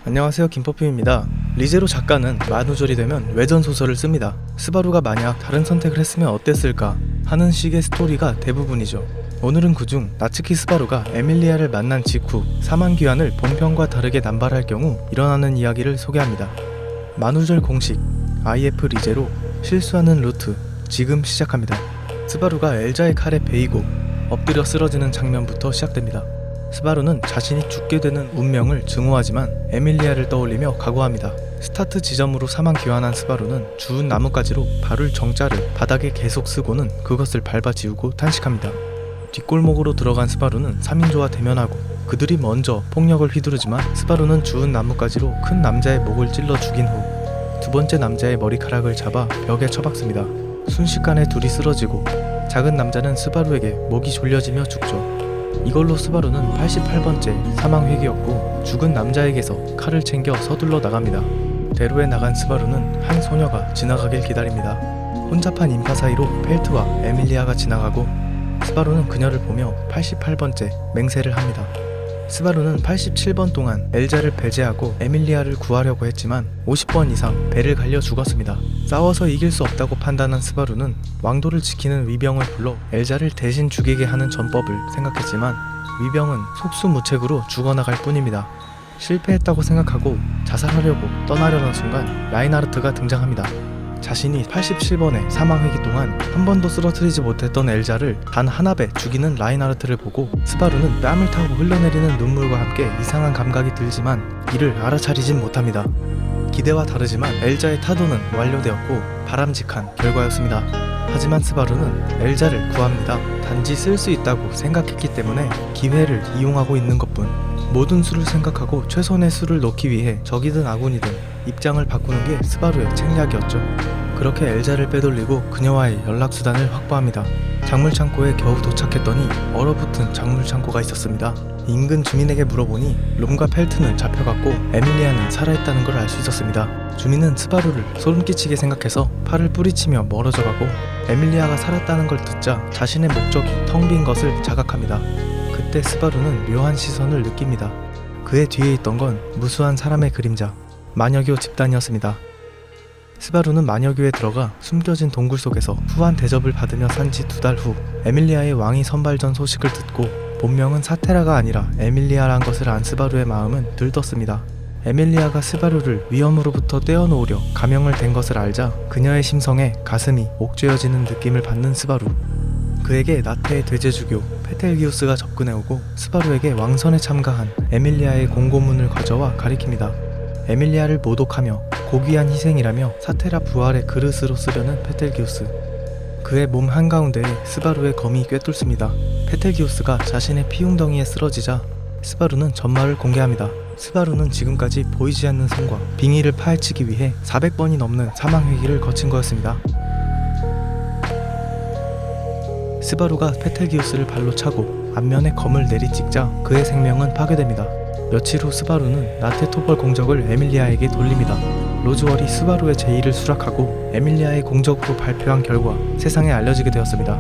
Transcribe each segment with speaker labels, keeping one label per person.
Speaker 1: 안녕하세요, 김퍼핀입니다. 리제로 작가는 만우절이 되면 외전소설을 씁니다. 스바루가 만약 다른 선택을 했으면 어땠을까 하는 식의 스토리가 대부분이죠. 오늘은 그중 나츠키 스바루가 에밀리아를 만난 직후 사망귀환을 본편과 다르게 남발할 경우 일어나는 이야기를 소개합니다. 만우절 공식 IF 리제로 실수하는 루트 지금 시작합니다. 스바루가 엘자의 칼에 베이고 엎드려 쓰러지는 장면부터 시작됩니다. 스바루는 자신이 죽게 되는 운명을 증오하지만 에밀리아를 떠올리며 각오합니다. 스타트 지점으로 사망귀환한 스바루는 주운 나뭇가지로 발을 정자를 바닥에 계속 쓰고는 그것을 밟아 지우고 탄식합니다. 뒷골목으로 들어간 스바루는 3인조와 대면하고 그들이 먼저 폭력을 휘두르지만 스바루는 주운 나뭇가지로 큰 남자의 목을 찔러 죽인 후 두 번째 남자의 머리카락을 잡아 벽에 처박습니다. 순식간에 둘이 쓰러지고 작은 남자는 스바루에게 목이 졸려지며 죽죠. 이걸로 스바루는 88번째 사망회귀였고 죽은 남자에게서 칼을 챙겨 서둘러 나갑니다. 대로에 나간 스바루는 한 소녀가 지나가길 기다립니다. 혼잡한 인파 사이로 펠트와 에밀리아가 지나가고 스바루는 그녀를 보며 88번째 맹세를 합니다. 스바루는 87번 동안 엘자를 배제하고 에밀리아를 구하려고 했지만 50번 이상 배를 갈려 죽었습니다. 싸워서 이길 수 없다고 판단한 스바루는 왕도를 지키는 위병을 불러 엘자를 대신 죽이게 하는 전법을 생각했지만 위병은 속수무책으로 죽어나갈 뿐입니다. 실패했다고 생각하고 자살하려고 떠나려는 순간 라인하르트가 등장합니다. 자신이 87번의 사망회기 동안 한 번도 쓰러뜨리지 못했던 엘자를 단 하나 배 죽이는 라인하르트를 보고 스바루는 뺨을 타고 흘러내리는 눈물과 함께 이상한 감각이 들지만 이를 알아차리진 못합니다. 기대와 다르지만 엘자의 타도는 완료되었고 바람직한 결과였습니다. 하지만 스바루는 엘자를 구합니다. 단지 쓸 수 있다고 생각했기 때문에 기회를 이용하고 있는 것뿐. 모든 수를 생각하고 최선의 수를 넣기 위해 적이든 아군이든 입장을 바꾸는 게 스바루의 책략이었죠. 그렇게 엘자를 빼돌리고 그녀와의 연락수단을 확보합니다. 작물창고에 겨우 도착했더니 얼어붙은 작물창고가 있었습니다. 인근 주민에게 물어보니 롬과 펠트는 잡혀갔고 에밀리아는 살아있다는 걸 알 수 있었습니다. 주민은 스바루를 소름 끼치게 생각해서 팔을 뿌리치며 멀어져가고 에밀리아가 살았다는 걸 듣자 자신의 목적이 텅 빈 것을 자각합니다. 그때 스바루는 묘한 시선을 느낍니다. 그의 뒤에 있던 건 무수한 사람의 그림자, 마녀교 집단이었습니다. 스바루는 마녀교에 들어가 숨겨진 동굴 속에서 후한 대접을 받으며 산 지 2달 후 에밀리아의 왕위 선발전 소식을 듣고 본명은 사테라가 아니라 에밀리아란 것을 안 스바루의 마음은 들떴습니다. 에밀리아가 스바루를 위험으로부터 떼어놓으려 가명을 댄 것을 알자 그녀의 심성에 가슴이 옥죄어지는 느낌을 받는 스바루. 그에게 나태의 대제주교 페텔기우스가 접근해오고 스바루에게 왕선에 참가한 에밀리아의 공고문을 거저와 가리킵니다. 에밀리아를 모독하며 고귀한 희생이라며 사테라 부활의 그릇으로 쓰려는 페텔기우스. 그의 몸 한가운데에 스바루의 검이 꿰뚫습니다. 페텔기우스가 자신의 피웅덩이에 쓰러지자 스바루는 전말을 공개합니다. 스바루는 지금까지 보이지 않는 손과 빙의를 파헤치기 위해 400번이 넘는 사망회기를 거친 거였습니다. 스바루가 페텔기우스를 발로 차고 앞면에 검을 내리찍자 그의 생명은 파괴됩니다. 며칠 후 스바루는 나테토벌 공적을 에밀리아에게 돌립니다. 로즈월이 스바루의 제의를 수락하고 에밀리아의 공적으로 발표한 결과 세상에 알려지게 되었습니다.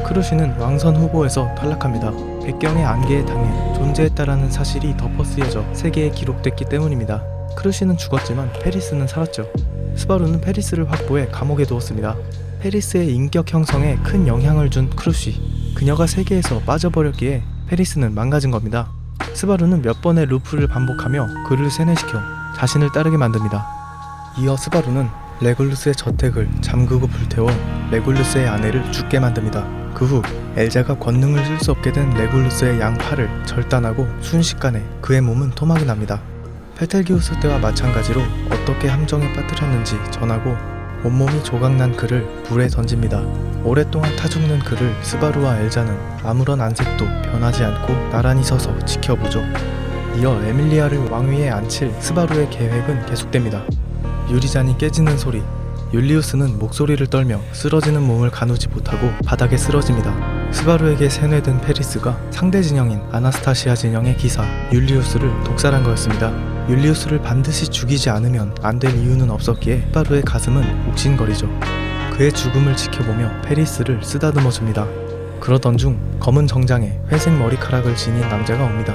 Speaker 1: 크루시는 왕선 후보에서 탈락합니다. 백경의 안개에 당해 존재했다라는 사실이 덮어 쓰여져 세계에 기록됐기 때문입니다. 크루시는 죽었지만 페리스는 살았죠. 스바루는 페리스를 확보해 감옥에 두었습니다. 페리스의 인격 형성에 큰 영향을 준 크루시. 그녀가 세계에서 빠져버렸기에 페리스는 망가진 겁니다. 스바루는 몇 번의 루프를 반복하며 그를 세뇌시켜 자신을 따르게 만듭니다. 이어 스바루는 레골루스의 저택을 잠그고 불태워 레골루스의 아내를 죽게 만듭니다. 그 후 엘자가 권능을 쓸 수 없게 된 레골루스의 양팔을 절단하고 순식간에 그의 몸은 토막이 납니다. 페텔기우스 때와 마찬가지로 어떻게 함정에 빠뜨렸는지 전하고 온몸이 조각난 그를 불에 던집니다. 오랫동안 타죽는 그를 스바루와 엘자는 아무런 안색도 변하지 않고 나란히 서서 지켜보죠. 이어 에밀리아를 왕위에 앉힐 스바루의 계획은 계속됩니다. 유리잔이 깨지는 소리, 율리우스는 목소리를 떨며 쓰러지는 몸을 가누지 못하고 바닥에 쓰러집니다. 스바루에게 세뇌된 페리스가 상대 진영인 아나스타시아 진영의 기사 율리우스를 독살한 거였습니다. 율리우스를 반드시 죽이지 않으면 안 될 이유는 없었기에 스바루의 가슴은 옥신거리죠. 그의 죽음을 지켜보며 페리스를 쓰다듬어 줍니다. 그러던 중 검은 정장에 회색 머리카락을 지닌 남자가 옵니다.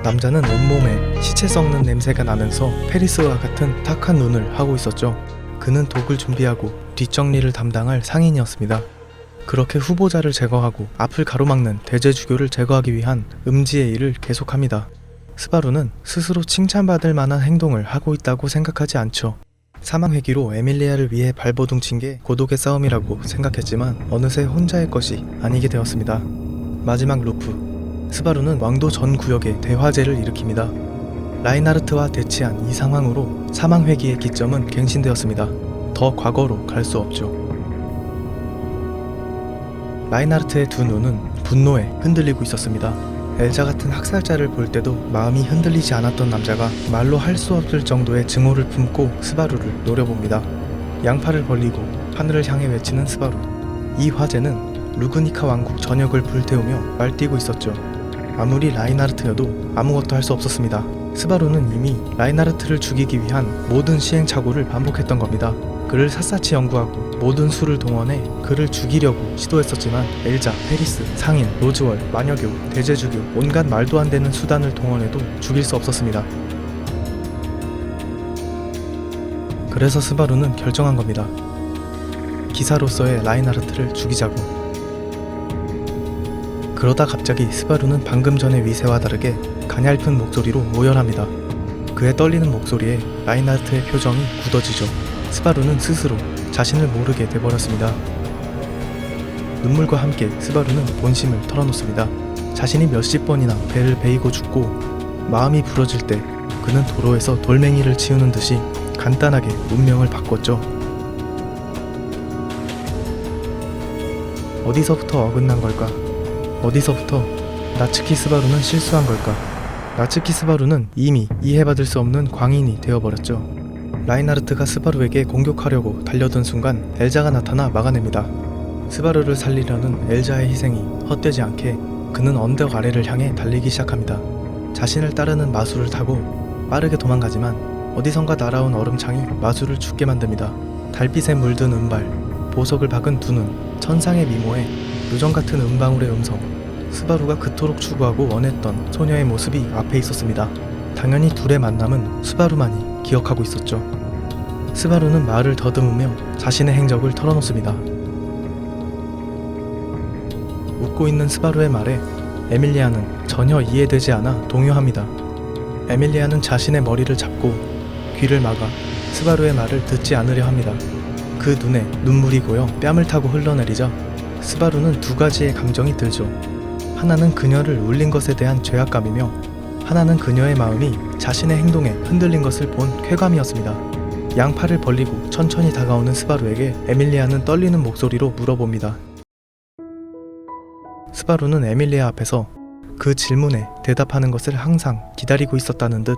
Speaker 1: 남자는 온몸에 시체 썩는 냄새가 나면서 페리스와 같은 탁한 눈을 하고 있었죠. 그는 독을 준비하고 뒷정리를 담당할 상인이었습니다. 그렇게 후보자를 제거하고 앞을 가로막는 대제주교를 제거하기 위한 음지의 일을 계속합니다. 스바루는 스스로 칭찬받을 만한 행동을 하고 있다고 생각하지 않죠. 사망 회기로 에밀리아를 위해 발버둥 친 게 고독의 싸움이라고 생각했지만 어느새 혼자의 것이 아니게 되었습니다. 마지막 루프, 스바루는 왕도 전 구역에 대화재를 일으킵니다. 라인하르트와 대치한 이 상황으로 사망 회기의 기점은 갱신되었습니다. 더 과거로 갈 수 없죠. 라인하르트의 두 눈은 분노에 흔들리고 있었습니다. 엘자 같은 학살자를 볼 때도 마음이 흔들리지 않았던 남자가 말로 할 수 없을 정도의 증오를 품고 스바루를 노려봅니다. 양팔을 벌리고 하늘을 향해 외치는 스바루. 이 화재는 루그니카 왕국 전역을 불태우며 날뛰고 있었죠. 아무리 라인하르트여도 아무것도 할 수 없었습니다. 스바루는 이미 라인하르트를 죽이기 위한 모든 시행착오를 반복했던 겁니다. 그를 샅샅이 연구하고 모든 수를 동원해 그를 죽이려고 시도했었지만 엘자, 페리스, 상인, 로즈월, 마녀교, 대제주교 온갖 말도 안 되는 수단을 동원해도 죽일 수 없었습니다. 그래서 스바루는 결정한 겁니다. 기사로서의 라인하르트를 죽이자고. 그러다 갑자기 스바루는 방금 전의 위세와 다르게 가냘픈 목소리로 오열합니다. 그의 떨리는 목소리에 라인하르트의 표정이 굳어지죠. 스바루는 스스로 자신을 모르게 돼버렸습니다. 눈물과 함께 스바루는 본심을 털어놓습니다. 자신이 몇십 번이나 배를 베이고 죽고 마음이 부러질 때 그는 도로에서 돌멩이를 치우는 듯이 간단하게 운명을 바꿨죠. 어디서부터 어긋난 걸까? 어디서부터 나츠키 스바루는 실수한 걸까? 나츠키 스바루는 이미 이해받을 수 없는 광인이 되어버렸죠. 라인하르트가 스바루에게 공격하려고 달려든 순간 엘자가 나타나 막아냅니다. 스바루를 살리려는 엘자의 희생이 헛되지 않게 그는 언덕 아래를 향해 달리기 시작합니다. 자신을 따르는 마수를 타고 빠르게 도망가지만 어디선가 날아온 얼음창이 마수를 죽게 만듭니다. 달빛에 물든 은발, 보석을 박은 두 눈, 천상의 미모에 요정같은 은방울의 음성, 스바루가 그토록 추구하고 원했던 소녀의 모습이 앞에 있었습니다. 당연히 둘의 만남은 스바루만이 기억하고 있었죠. 스바루는 말을 더듬으며 자신의 행적을 털어놓습니다. 웃고 있는 스바루의 말에 에밀리아는 전혀 이해되지 않아 동요합니다. 에밀리아는 자신의 머리를 잡고 귀를 막아 스바루의 말을 듣지 않으려 합니다. 그 눈에 눈물이 고여 뺨을 타고 흘러내리자 스바루는 두 가지의 감정이 들죠. 하나는 그녀를 울린 것에 대한 죄악감이며 하나는 그녀의 마음이 자신의 행동에 흔들린 것을 본 쾌감이었습니다. 양팔을 벌리고 천천히 다가오는 스바루에게 에밀리아는 떨리는 목소리로 물어봅니다. 스바루는 에밀리아 앞에서 그 질문에 대답하는 것을 항상 기다리고 있었다는 듯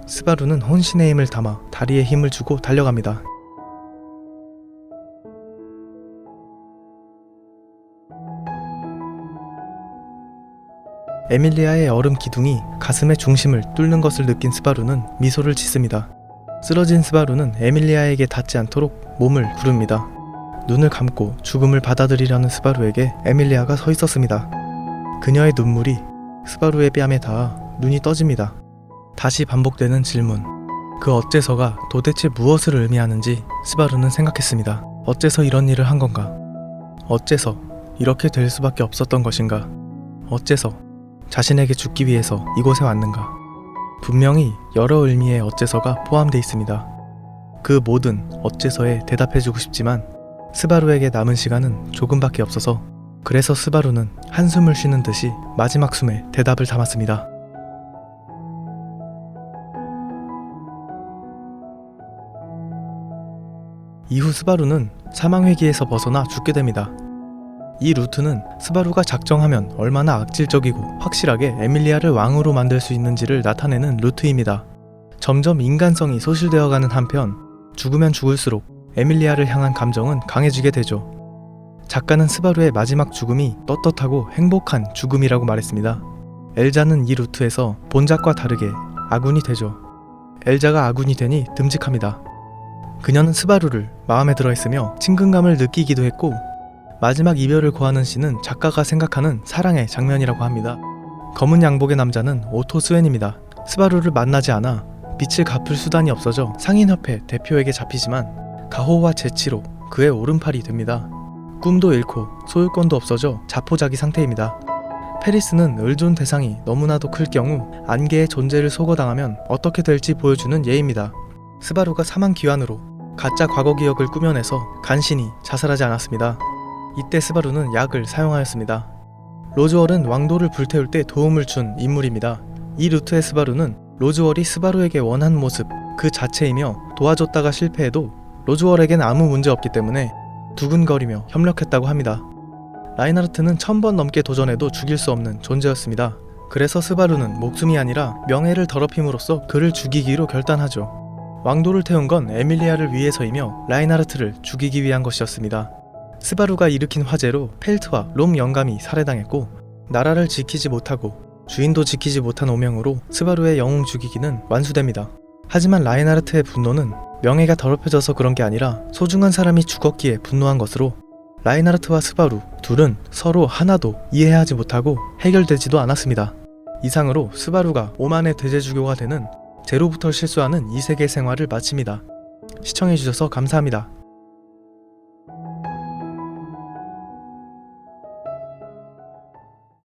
Speaker 1: 스바루는 혼신의 힘을 담아 다리에 힘을 주고 달려갑니다. 에밀리아의 얼음 기둥이 가슴의 중심을 뚫는 것을 느낀 스바루는 미소를 짓습니다. 쓰러진 스바루는 에밀리아에게 닿지 않도록 몸을 구릅니다. 눈을 감고 죽음을 받아들이려는 스바루에게 에밀리아가 서 있었습니다. 그녀의 눈물이 스바루의 뺨에 닿아 눈이 떠집니다. 다시 반복되는 질문. 그 어째서가 도대체 무엇을 의미하는지 스바루는 생각했습니다. 어째서 이런 일을 한 건가? 어째서 이렇게 될 수밖에 없었던 것인가? 어째서 자신에게 죽기 위해서 이곳에 왔는가? 분명히 여러 의미의 어째서가 포함되어 있습니다. 그 모든 어째서에 대답해주고 싶지만 스바루에게 남은 시간은 조금밖에 없어서 그래서 스바루는 한숨을 쉬는 듯이 마지막 숨에 대답을 담았습니다. 이후 스바루는 사망회기에서 벗어나 죽게 됩니다. 이 루트는 스바루가 작정하면 얼마나 악질적이고 확실하게 에밀리아를 왕으로 만들 수 있는지를 나타내는 루트입니다. 점점 인간성이 소실되어가는 한편 죽으면 죽을수록 에밀리아를 향한 감정은 강해지게 되죠. 작가는 스바루의 마지막 죽음이 떳떳하고 행복한 죽음이라고 말했습니다. 엘자는 이 루트에서 본작과 다르게 아군이 되죠. 엘자가 아군이 되니 듬직합니다. 그녀는 스바루를 마음에 들어했으며 친근감을 느끼기도 했고, 마지막 이별을 고하는 씬은 작가가 생각하는 사랑의 장면이라고 합니다. 검은 양복의 남자는 오토 스웬입니다. 스바루를 만나지 않아 빚을 갚을 수단이 없어져 상인협회 대표에게 잡히지만 가호와 재치로 그의 오른팔이 됩니다. 꿈도 잃고 소유권도 없어져 자포자기 상태입니다. 페리스는 의존 대상이 너무나도 클 경우 안개의 존재를 소거당하면 어떻게 될지 보여주는 예입니다. 스바루가 사망 기환으로 가짜 과거 기억을 꾸며내서 간신히 자살하지 않았습니다. 이때 스바루는 약을 사용하였습니다. 로즈월은 왕도를 불태울 때 도움을 준 인물입니다. 이 루트의 스바루는 로즈월이 스바루에게 원한 모습 그 자체이며, 도와줬다가 실패해도 로즈월에겐 아무 문제 없기 때문에 두근거리며 협력했다고 합니다. 라인하르트는 1000번 넘게 도전해도 죽일 수 없는 존재였습니다. 그래서 스바루는 목숨이 아니라 명예를 더럽힘으로써 그를 죽이기로 결단하죠. 왕도를 태운 건 에밀리아를 위해서이며 라인하르트를 죽이기 위한 것이었습니다. 스바루가 일으킨 화재로 펠트와 롬 영감이 살해당했고, 나라를 지키지 못하고 주인도 지키지 못한 오명으로 스바루의 영웅 죽이기는 완수됩니다. 하지만 라인하르트의 분노는 명예가 더럽혀져서 그런 게 아니라 소중한 사람이 죽었기에 분노한 것으로, 라인하르트와 스바루 둘은 서로 하나도 이해하지 못하고 해결되지도 않았습니다. 이상으로 스바루가 오만의 대제주교가 되는 제로부터 실수하는 이 세계 생활을 마칩니다. 시청해주셔서 감사합니다.